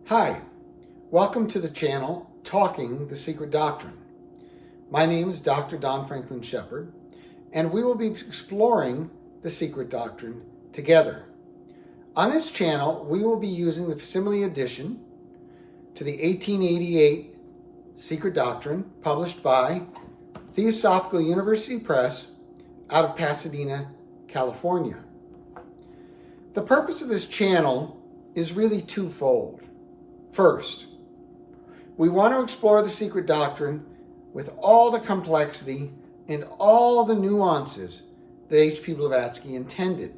Hi, welcome to the channel Talking the Secret Doctrine. My name is Dr. Don Franklin Shepherd, and we will be exploring the Secret Doctrine together. On this channel, we will be using the facsimile edition to the 1888 Secret Doctrine, published by Theosophical University Press out of Pasadena, California. The purpose of this channel is really twofold. First, we want to explore the Secret Doctrine with all the complexity and all the nuances that H.P. Blavatsky intended.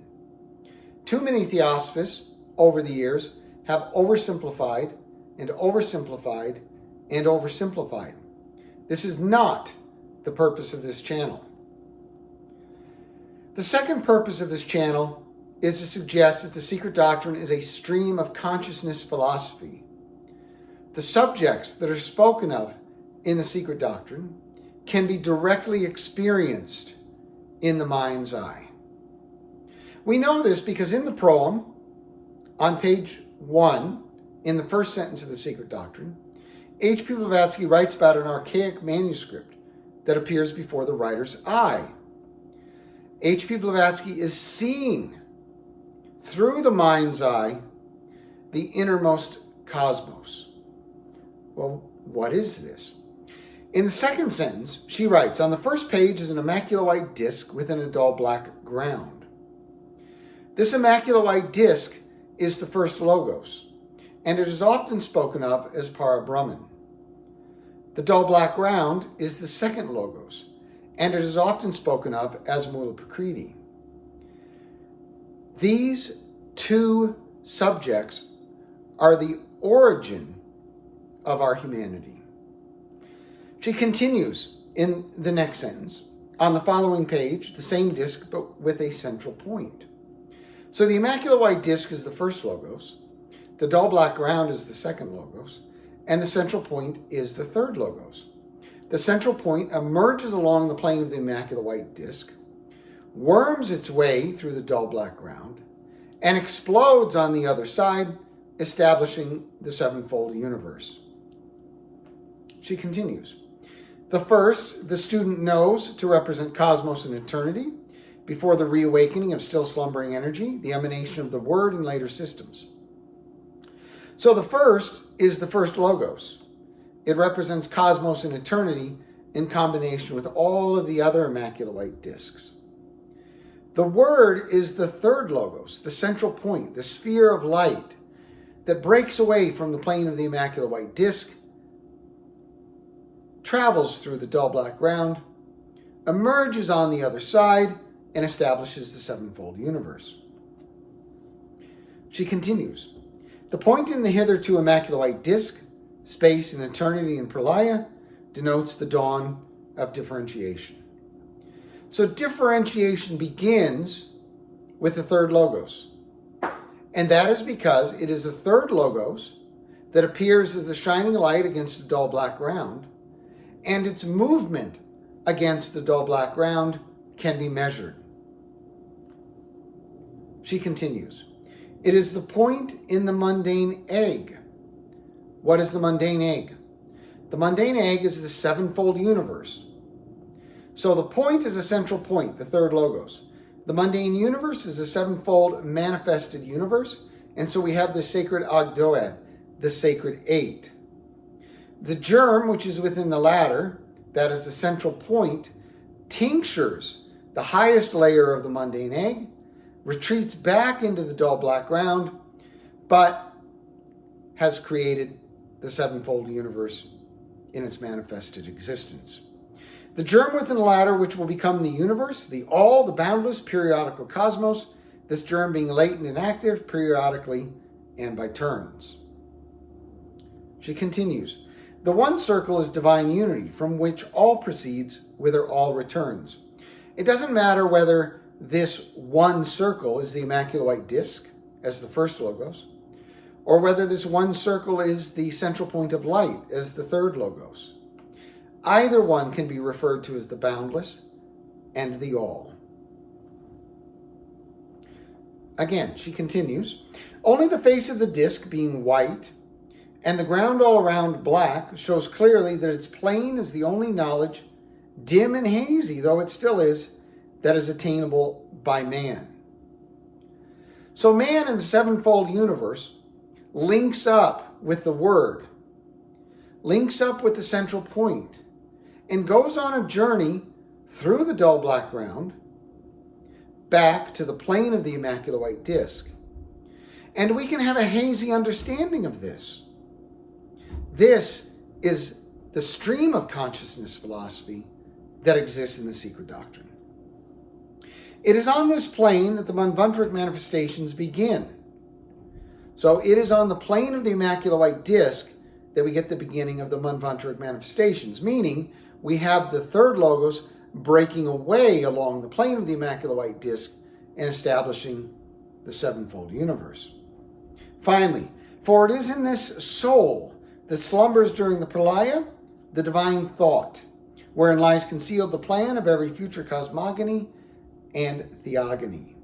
Too many theosophists over the years have oversimplified and oversimplified and oversimplified. This is not the purpose of this channel. The second purpose of this channel is to suggest that the Secret Doctrine is a stream of consciousness philosophy. The subjects that are spoken of in the Secret Doctrine can be directly experienced in the mind's eye. We know this because in the proem, on page 1, in the first sentence of the Secret Doctrine, H.P. Blavatsky writes about an archaic manuscript that appears before the writer's eye. H.P. Blavatsky is seeing through the mind's eye the innermost cosmos. Well, what is this? In the second sentence, she writes, on the first page is an immaculate white disc within a dull black ground. This immaculate white disc is the first logos, and it is often spoken of as Para Brahman. The dull black ground is the second logos, and it is often spoken of as Mula Prakriti. These two subjects are the origin of our humanity. She continues in the next sentence. On the following page, the same disc, but with a central point. So the immaculate white disc is the first logos, the dull black ground is the second logos, and the central point is the third logos. The central point emerges along the plane of the immaculate white disc, worms its way through the dull black ground, and explodes on the other side, establishing the sevenfold universe. She continues. The first, the student knows to represent cosmos and eternity, before the reawakening of still slumbering energy, the emanation of the word in later systems. So the first is the first logos. It represents cosmos and eternity in combination with all of the other immaculate white discs. The word is the third logos, the central point, the sphere of light that breaks away from the plane of the immaculate white disc, travels through the dull black ground, emerges on the other side, and establishes the sevenfold universe. She continues. The point in the hitherto immaculate white disc, space and eternity and pralaya, denotes the dawn of differentiation. So differentiation begins with the third logos. And that is because it is the third logos that appears as the shining light against the dull black ground, and its movement against the dull black ground can be measured. She continues. It is the point in the mundane egg. What is the mundane egg? The mundane egg is the sevenfold universe. So the point is a central point, the third logos. The mundane universe is a sevenfold manifested universe, and so we have the sacred Ogdoad, the sacred eight. The germ, which is within the latter, that is the central point, tinctures the highest layer of the mundane egg, retreats back into the dull black ground, but has created the sevenfold universe in its manifested existence. The germ within the latter, which will become the universe, the all, the boundless, periodical cosmos, this germ being latent and active periodically and by turns. She continues. The one circle is divine unity, from which all proceeds, whither all returns. It doesn't matter whether this one circle is the immaculate white disc, as the first logos, or whether this one circle is the central point of light, as the third logos. Either one can be referred to as the boundless and the all. Again, she continues, only the face of the disc being white and the ground all around black shows clearly that its plane is the only knowledge, dim and hazy though it still is, that is attainable by man. So man in the sevenfold universe links up with the Word, links up with the central point, and goes on a journey through the dull black ground back to the plane of the immaculate white disk. And we can have a hazy understanding of this. This is the stream of consciousness philosophy that exists in the secret doctrine. It is on this plane that the Manvantaric manifestations begin. So it is on the plane of the immaculate white disk that we get the beginning of the Manvantaric manifestations, meaning we have the third logos breaking away along the plane of the immaculate white disk and establishing the sevenfold universe. Finally, for it is in this soul that slumbers during the pralaya the divine thought, wherein lies concealed the plan of every future cosmogony and theogony.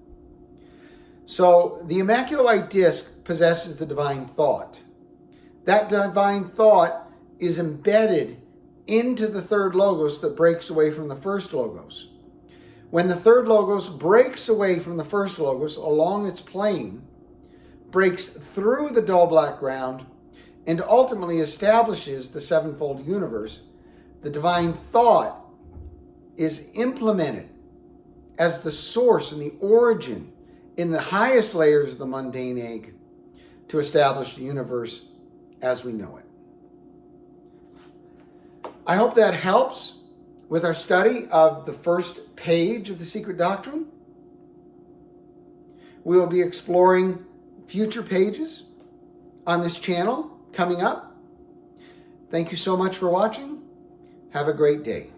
So the immaculate white disk possesses the divine thought. That divine thought is embedded into the third logos that breaks away from the first logos. When the third logos breaks away from the first logos along its plane, breaks through the dull black ground, and ultimately establishes the sevenfold universe, the divine thought is implemented as the source and the origin in the highest layers of the mundane egg to establish the universe as we know it. I hope that helps with our study of the first page of the Secret Doctrine. We will be exploring future pages on this channel coming up. Thank you so much for watching. Have a great day.